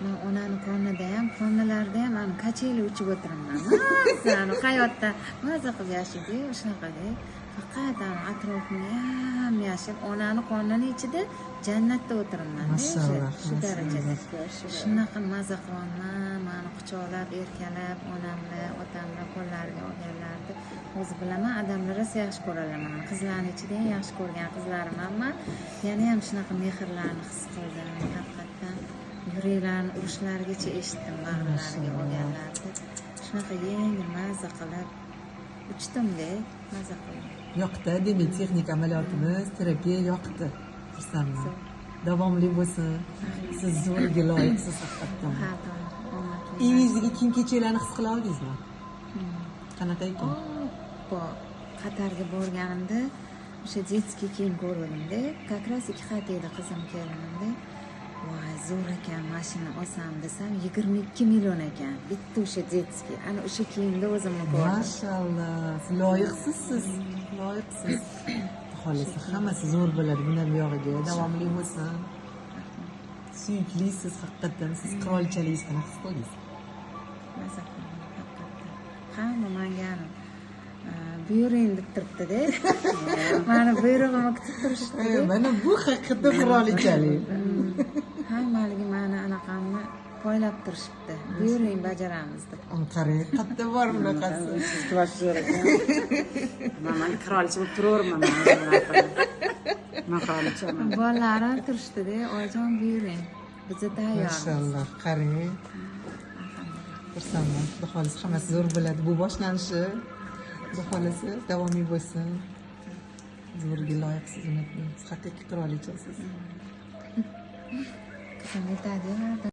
men onani qornida ham, qornalarida ham ana kacheli uchib o'tiraman. Mazani hayotda maza qilib yashaydi, shunaqada. Faqat atrofim yam-yashil, onani qornini ichida jannatda o'tiraman. Maşallah. Shu darajada. Shunaqa maza qilaman, meni quchoqlab, erkalab, onamni, otamni qo'llariga olganlarni o'zi bilaman, odamlar rosa yaxshi ko'ralaman. Qizlarning ichida eng yaxshi ko'rgan qizlarim hamma. Yana ham shunaqa mehrlarni his qildim. Haqiqatan yuraklarni urishlarigacha eshitdim, bag'rlariga olganlarni. Shunaqa yengil maza qilib uchdim-da, maza qildim. Yoqdi, demak texnik amaliyotimiz, terapiya yoqdi. Xursandman. Davomli bo'lsin. Siz zo'rga loyiqsiz haqiqatdan. Ha, omadli. Uyingizdagi kiyim kechaklarni his qila oldingizmi? Qanaqa ekan? Qatarga borganimda o'sha детский kiyim ko'rganimda, как раз 2 xat edi qizim kelganimda. Voy, zo'r ekan, mashina olsam desam 22 million ekan. Bitta o'sha детский. Ana o'sha kiyimda o'zimni ko'rdim. Mashallah. Siz loyiqsiz siz. Loyiqsiz. Xohlasa hammasi zo'r bo'ladi bundan buyog'iga. Davomli bo'lsin. Suyuklisiz haqiqatdan. Siz qirolichalikni his qildingiz. Maza qildim, haqiqatdan. Hamma menga buyuring deb turibdi-da. Meni buyrug'imni kutib turishdi. Mana bu haqiqatda qirolichalik. Hammaligi meni anaqamni poylab turishibdi. Buyuring bajaramiz deb. Qarang, qayerda bor bunaqasi? Situatsiya zo'r ekan. Men qirolicha bo'lib turaverman mana. Men qirolichaman. Bolalarim turishdi-da, oyijon buyuring. Biza tayyormiz. Mashallah, qarang. Xursandman. Xudo xohlasa hammasi zo'r bo'ladi. Bu boshlanishi. Xudo xohlasa davomiy bo'lsin. Zo'rga loyiqsiz unutmang. Siz haqiqiy qirolichasiz. Qizim yetadi.